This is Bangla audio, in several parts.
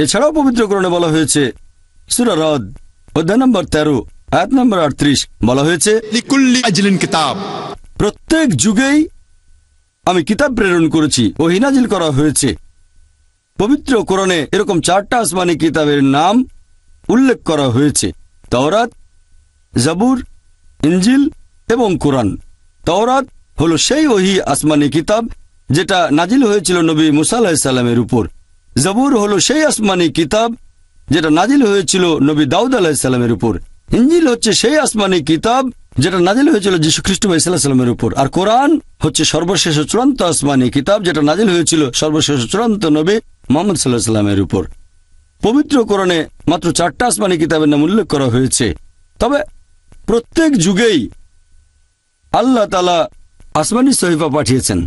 এছাড়াও পবিত্র কোরআনে বলা হয়েছে, সূরা রদ অধ্যায় নম্বর 13 আয়াত নম্বর 38 বলা হয়েছে, লিকুল্লি আজলিন কিতাব, প্রত্যেক যুগেই আমি কিতাব প্রেরণ করেছি, ওহী নাজিল করা হয়েছে। পবিত্র কোরআনে এরকম 4টা আসমানি কিতাবের নাম উল্লেখ করা হয়েছে, তাওরাত, জাবুর, ইনজিল এবং কোরআন। তাওরাত হলো সেই ওহী আসমানি কিতাব যেটা নাজিল হয়েছিল নবী মুসা আলাইহিস সালামের উপর। জাবুর হলো সেই আসমানি কিতাব যেটা নাজিল হয়েছিল নবী দাউদ আলাইহিস সালামের উপর। ইনজিল হচ্ছে সেই আসমানি কিতাব যেটা নাজিল হয়েছিল যীশু খ্রিস্ট ভাই সাল্লাল্লাহু আলাইহি সাল্লামের উপর। আর কোরআন হচ্ছে সর্বশেষ চূড়ান্ত আসমানি কিতাব যেটা নাজিল হয়েছিল সর্বশেষ চূড়ান্ত নবী মুহাম্মদ সাল্লাল্লাহু আলাইহি সাল্লামের উপর। পবিত্র কোরআনে মাত্র 4টা আসমানি কিতাবের নাম উল্লেখ করা হয়েছে। তবে প্রত্যেক যুগেই আল্লাহ তাআলা আসমানি সহিফা পাঠিয়েছেন।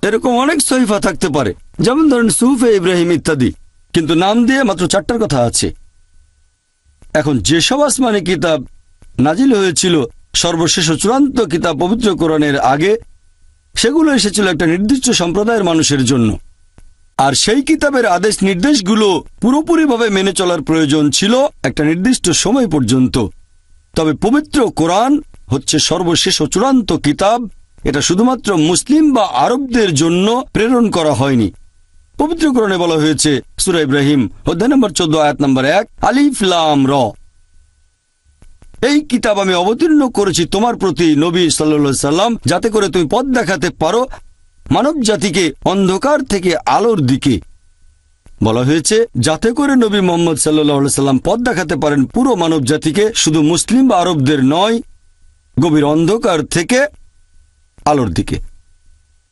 এরকম অনেক সহিফা থাকতে পারে, যেমন ধরেন সুহুফে ইব্রাহিম ইত্যাদি, কিন্তু নাম দিয়ে মাত্র 4টার কথা আছে। এখন যেসব আসমানি কিতাব নাজিল হয়েছিল সর্বশেষ চূড়ান্ত কিতাব পবিত্র কোরআনের আগে, সেগুলো এসেছিল একটা নির্দিষ্ট সম্প্রদায়ের মানুষের জন্য। আর সেই কিতাবের আদেশ নির্দেশগুলো পুরোপুরিভাবে মেনে চলার প্রয়োজন ছিল একটা নির্দিষ্ট সময় পর্যন্ত। তবে পবিত্র কোরআন হচ্ছে সর্বশেষ ও চূড়ান্ত কিতাব। এটা শুধুমাত্র মুসলিম বা আরবদের জন্য প্রেরণ করা হয়নি। পবিত্র কোরআনে বলা হয়েছে, সূরা ইব্রাহিম অধ্যায় নম্বর 14 আয়াত নম্বর 1, আলিফ লাম র, এই কিতাব আমি অবতীর্ণ করেছি তোমার প্রতি নবী সাল্লাল্লাহু আলাইহি সাল্লাম, যাতে করে তুমি পথ দেখাতে পারো মানব জাতিকে অন্ধকার থেকে আলোর দিকে। বলা হয়েছে যাতে করে নবী মুহাম্মদ সাল্লাল্লাহু আলাইহি সাল্লাম পথ দেখাতে পারেন পুরো মানব জাতিকে, শুধু মুসলিম বা আরবদের নয়, গভীর অন্ধকার থেকে আলোর দিকে।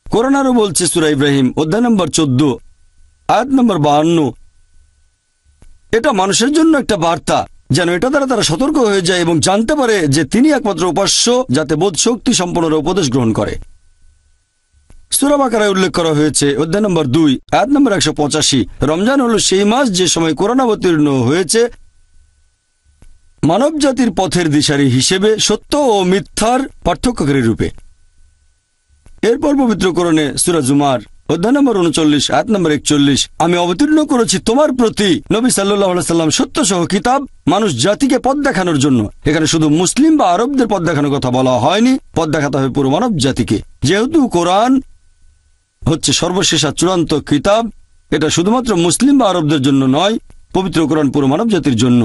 কোরআন আরো বলছে, সূরা ইব্রাহিম অধ্যায় নম্বর 14 আয়াত নম্বর 52, এটা মানুষের জন্য একটা বার্তা, যেন এটা দ্বারা তারা সতর্ক হয়ে যায় এবং জানতে পারে যে তিনি একমাত্র উপাস্য, যাতে বোধ শক্তি সম্পন্নরা উপদেশ গ্রহণ করে। সূরা বাকারায় উল্লেখ করা হয়েছে অধ্যায় নম্বর 2 আয়াত নম্বর 185, রমজান হলো সেই মাস যে সময় কোরআন অবতীর্ণ হয়েছে মানব জাতির পথের দিশারি হিসেবে, সত্য ও মিথ্যার পার্থক্যকারী রূপে। এরপর পবিত্র কোরআনে সূরা জুমার অধ্যায় নম্বর 39 আয়াত নম্বর 41, আমি অবতীর্ণ করেছি তোমার প্রতি নবী সাল্লাল্লাহু আলাইহি সাল্লাম সত্য সহ কিতাব, মানুষ জাতিকে পথ দেখানোর জন্য। এখানে শুধু মুসলিম বা আরবদের পথ দেখানোর কথা বলা হয়নি, পথ দেখাতে হবে পুরো মানব জাতিকে। যেহেতু কোরআন হচ্ছে সর্বশেষ আর চূড়ান্ত কিতাব, এটা শুধুমাত্র মুসলিম বা আরবদের জন্য নয়, পবিত্র কোরআন পুরো মানব জাতির জন্য।